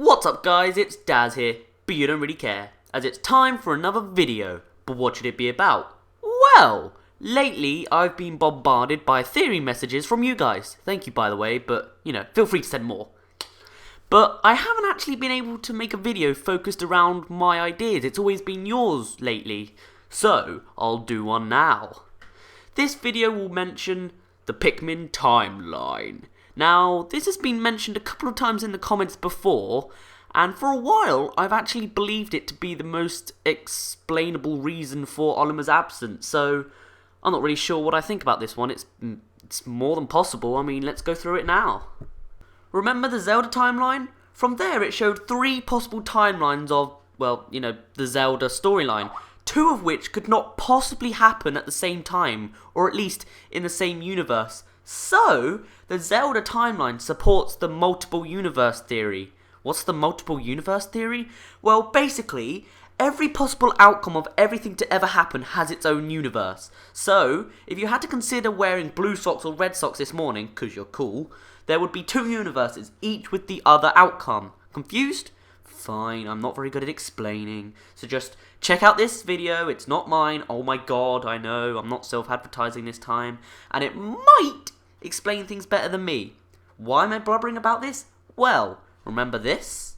What's up guys, it's Daz here, but you don't really care, as it's time for another video. But what should it be about? Well, lately I've been bombarded by theory messages from you guys. Thank you by the way, but feel free to send more. But I haven't actually been able to make a video focused around my ideas, it's always been yours lately. So, I'll do one now. This video will mention the Pikmin timeline. Now, this has been mentioned a couple of times in the comments before, and for a while I've actually believed it to be the most explainable reason for Olimar's absence, so I'm not really sure what I think about this one. It's more than possible. I mean, let's go through it now. Remember the Zelda timeline? From there it showed 3 possible timelines of, the Zelda storyline, 2 of which could not possibly happen at the same time, or at least in the same universe. So, the Zelda timeline supports the multiple universe theory. What's the multiple universe theory? Well, basically, every possible outcome of everything to ever happen has its own universe. So, if you had to consider wearing blue socks or red socks this morning, because you're cool, there would be 2 universes, each with the other outcome. Confused? Fine, I'm not very good at explaining. So just check out this video, it's not mine. Oh my god, I know, I'm not self-advertising this time. And it might explain things better than me. Why am I blubbering about this? Well, remember this?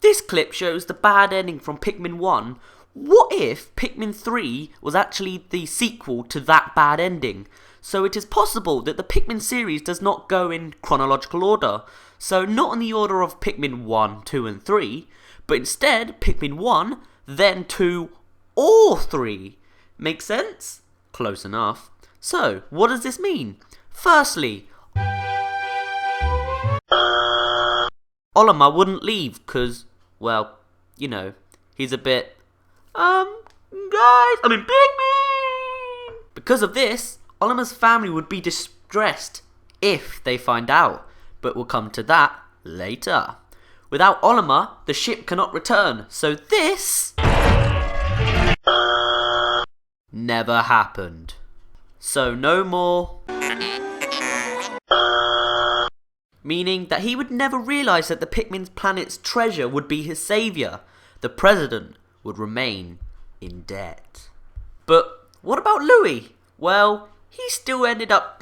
This clip shows the bad ending from Pikmin 1. What if Pikmin 3 was actually the sequel to that bad ending? So it is possible that the Pikmin series does not go in chronological order. So not in the order of Pikmin 1, 2 and 3, but instead Pikmin 1, then 2 or 3. Make sense? Close enough. So, what does this mean? Firstly, Olimar wouldn't leave because, he's a bit, Pikmin! Because of this, Olimar's family would be distressed if they find out, but we'll come to that later. Without Olimar, the ship cannot return, so this never happened. So no more, meaning that he would never realise that the Pikmin's planet's treasure would be his saviour. The president would remain in debt. But what about Louis? Well, he still ended up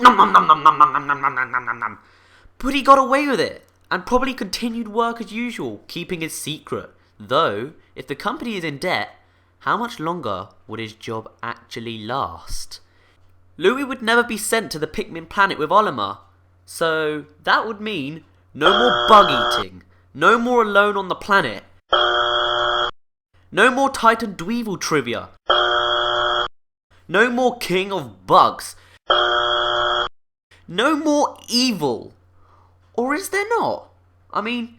but he got away with it, and probably continued work as usual, keeping his secret. Though, if the company is in debt, how much longer would his job actually last? Louis would never be sent to the Pikmin planet with Olimar. So, that would mean no more bug eating, no more alone on the planet, no more Titan Dweevil trivia, no more King of Bugs, no more evil. Or is there not? I mean,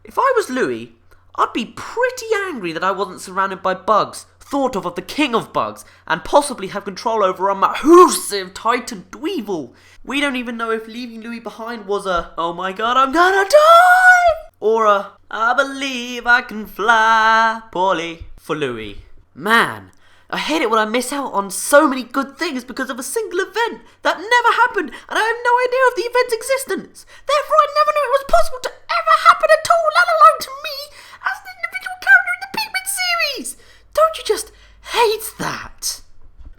if I was Louis, I'd be pretty angry that I wasn't surrounded by bugs, thought of the King of Bugs, and possibly have control over a massive Titan Dweevil. We don't even know if leaving Louis behind was a, oh my god, I'm gonna die! Or a, I believe I can fly, poorly for Louis. Man, I hate it when I miss out on so many good things because of a single event that never happened, and I have no idea of the event's existence. Therefore, I never knew it was possible to ever happen at all, let alone to me, as an individual character in the Pikmin series. Don't you just hate that?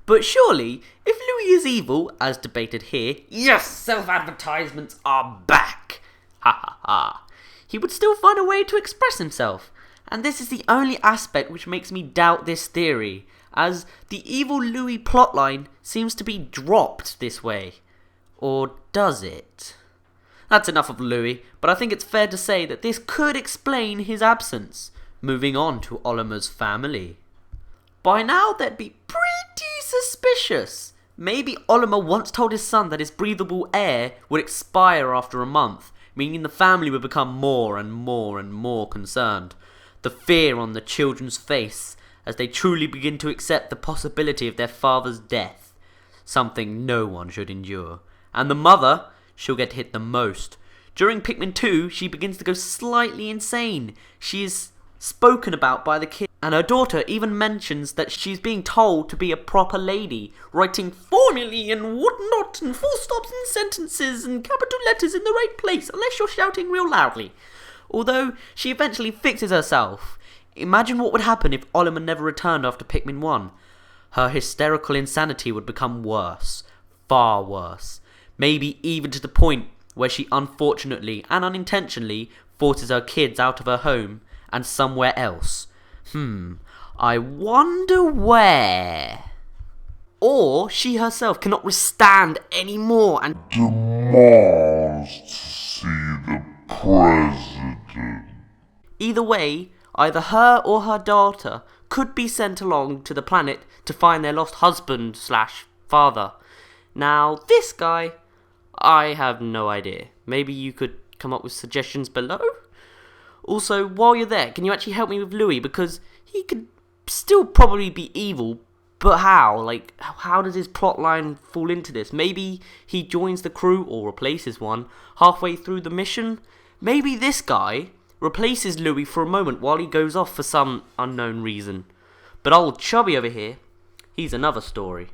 But surely, if Louis is evil, as debated here, yes, self-advertisements are back, ha ha ha, he would still find a way to express himself. And this is the only aspect which makes me doubt this theory, as the evil Louis plotline seems to be dropped this way. Or does it? That's enough of Louis, but I think it's fair to say that this could explain his absence. Moving on to Olimar's family. By now they'd be pretty suspicious. Maybe Olimar once told his son that his breathable air would expire after a month, meaning the family would become more and more concerned. The fear on the children's face as they truly begin to accept the possibility of their father's death. Something no one should endure. And the mother, she'll get hit the most. During Pikmin 2, she begins to go slightly insane. She is spoken about by the kid, and her daughter even mentions that she's being told to be a proper lady, writing formulae and whatnot, and full stops and sentences and capital letters in the right place, unless you're shouting real loudly. Although she eventually fixes herself. Imagine what would happen if Olimar never returned after Pikmin 1. Her hysterical insanity would become worse, far worse. Maybe even to the point where she unfortunately and unintentionally forces her kids out of her home and somewhere else. I wonder where. Or she herself cannot withstand anymore and demands to see the president. Either way, either her or her daughter could be sent along to the planet to find their lost husband/father. Now, this guy, I have no idea. Maybe you could come up with suggestions below? Also, while you're there, can you actually help me with Louis? Because he could still probably be evil, but how? Like, how does his plotline fall into this? Maybe he joins the crew, or replaces one, halfway through the mission? Maybe this guy replaces Louis for a moment while he goes off for some unknown reason. But old Chubby over here, he's another story.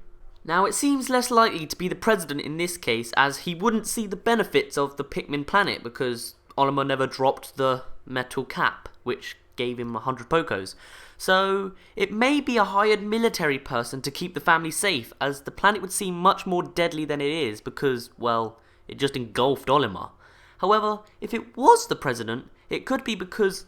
Now, it seems less likely to be the president in this case, as he wouldn't see the benefits of the Pikmin planet because Olimar never dropped the metal cap, which gave him 100 Pokos. So, it may be a hired military person to keep the family safe, as the planet would seem much more deadly than it is because, well, it just engulfed Olimar. However, if it was the president, it could be because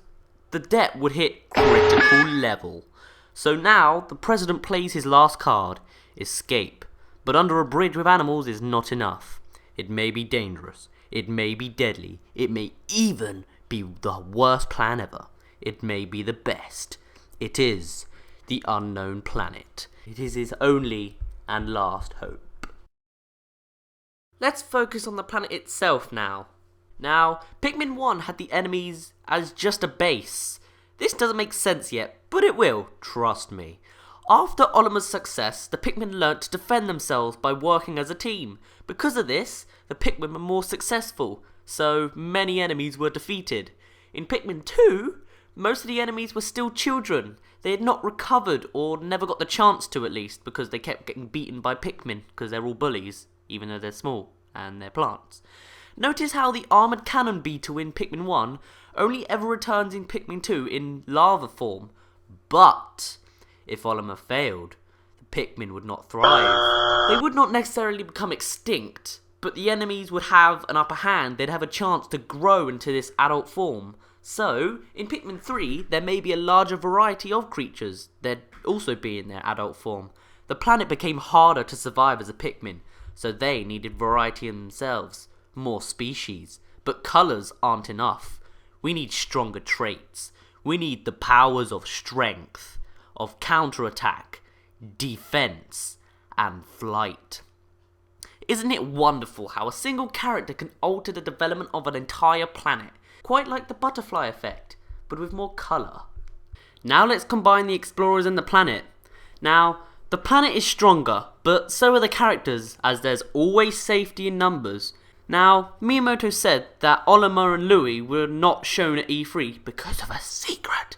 the debt would hit critical level. So now, the president plays his last card, escape. But under a bridge with animals is not enough. It may be dangerous. It may be deadly. It may even be the worst plan ever. It may be the best. It is the unknown planet. It is his only and last hope. Let's focus on the planet itself now. Now, Pikmin 1 had the enemies as just a base. This doesn't make sense yet, but it will, trust me. After Olimar's success, the Pikmin learnt to defend themselves by working as a team. Because of this, the Pikmin were more successful, so many enemies were defeated. In Pikmin 2, most of the enemies were still children. They had not recovered, or never got the chance to at least, because they kept getting beaten by Pikmin, because they're all bullies, even though they're small, and they're plants. Notice how the armoured cannon beetle in Pikmin 1 only ever returns in Pikmin 2 in lava form. But if Olimar failed, the Pikmin would not thrive. They would not necessarily become extinct, but the enemies would have an upper hand. They'd have a chance to grow into this adult form. So, in Pikmin 3, there may be a larger variety of creatures. They'd also be in their adult form. The planet became harder to survive as a Pikmin, so they needed variety in themselves. More species. But colours aren't enough. We need stronger traits. We need the powers of strength, of counterattack, defense, and flight. Isn't it wonderful how a single character can alter the development of an entire planet? Quite like the butterfly effect, but with more colour. Now let's combine the explorers and the planet. Now, the planet is stronger, but so are the characters, as there's always safety in numbers. Now, Miyamoto said that Olimar and Louis were not shown at E3 because of a secret.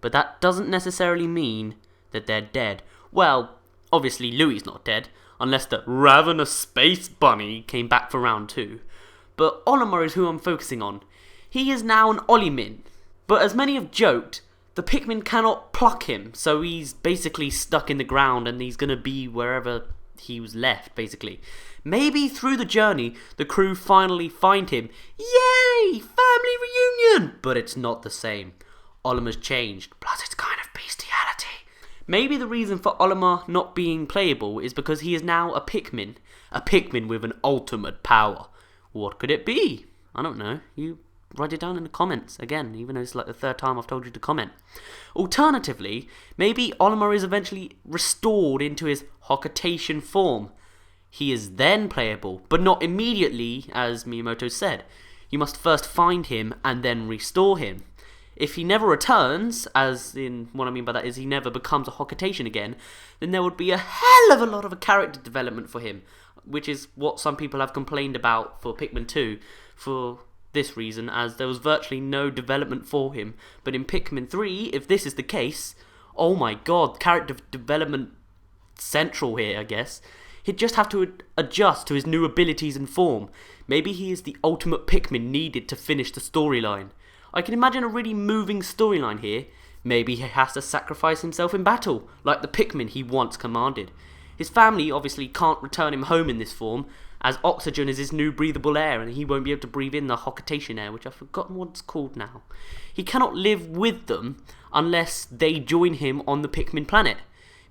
But that doesn't necessarily mean that they're dead. Well, obviously Louis not dead, unless the ravenous space bunny came back for round 2. But Olimar is who I'm focusing on. He is now an Olimin. But as many have joked, the Pikmin cannot pluck him, so he's basically stuck in the ground and he's gonna be wherever he was left, basically. Maybe through the journey, the crew finally find him. Yay! Family reunion! But it's not the same. Olimar's changed, plus it's kind of bestiality. Maybe the reason for Olimar not being playable is because he is now a Pikmin. A Pikmin with an ultimate power. What could it be? I don't know. You write it down in the comments. Again, even though it's like the third time I've told you to comment. Alternatively, maybe Olimar is eventually restored into his Hocotation form. He is then playable, but not immediately, as Miyamoto said. You must first find him and then restore him. If he never returns, as in what I mean by that is he never becomes a Hocotation again, then there would be a hell of a lot of a character development for him, which is what some people have complained about for Pikmin 2 for this reason, as there was virtually no development for him. But in Pikmin 3, if this is the case, oh my god, character development central here, I guess. He'd just have to adjust to his new abilities and form. Maybe he is the ultimate Pikmin needed to finish the storyline. I can imagine a really moving storyline here. Maybe he has to sacrifice himself in battle, like the Pikmin he once commanded. His family obviously can't return him home in this form, as oxygen is his new breathable air and he won't be able to breathe in the Hocotation air, which I've forgotten what it's called now. He cannot live with them unless they join him on the Pikmin planet.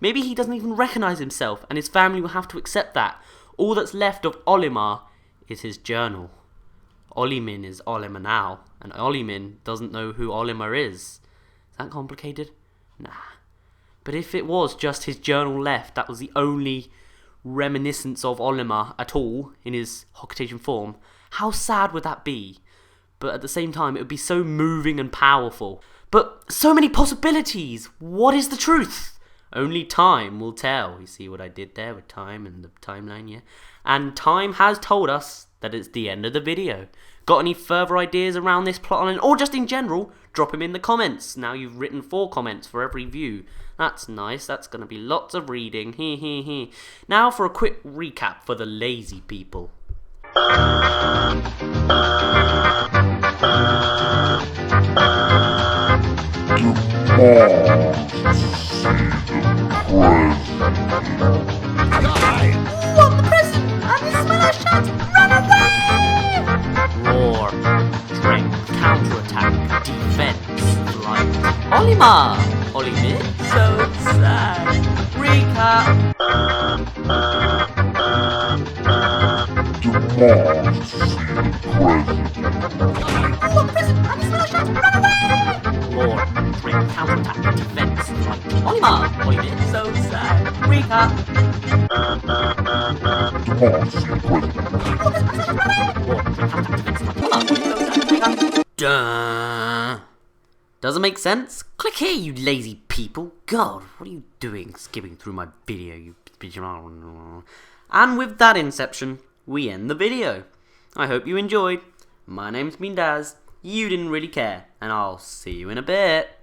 Maybe he doesn't even recognise himself and his family will have to accept that. All that's left of Olimar is his journal. Olimin is Olimar now, and Olimin doesn't know who Olimar is. Is that complicated? Nah. But if it was just his journal left, that was the only reminiscence of Olimar at all in his Hocotation form, how sad would that be? But at the same time, it would be so moving and powerful. But so many possibilities! What is the truth? Only time will tell. You see what I did there with time and the timeline, yeah? And time has told us that it's the end of the video. Got any further ideas around this plotline, or just in general, drop them in the comments. Now you've written 4 comments for every view. That's nice, that's going to be lots of reading. Now for a quick recap for the lazy people. Want the present, and this is my last chance. Run away! Roar, strength, counterattack, defense, flight. Olimar! Olimar? So sad. Recap. Demand to see the president. Want the present, and this is my last chance. Run away! Roar, strength, counterattack, defense, flight. Olimar! Olimar? So sad. Recap. Demand to see the president. Roar, strength, counterattack, defense, flight. Olimar! Olimar? So sad. Recap. Duh. Doesn't make sense? Click here, you lazy people. God, what are you doing skipping through my video, you... And with that inception, we end the video. I hope you enjoyed. My name's Mindaz. You didn't really care, and I'll see you in a bit.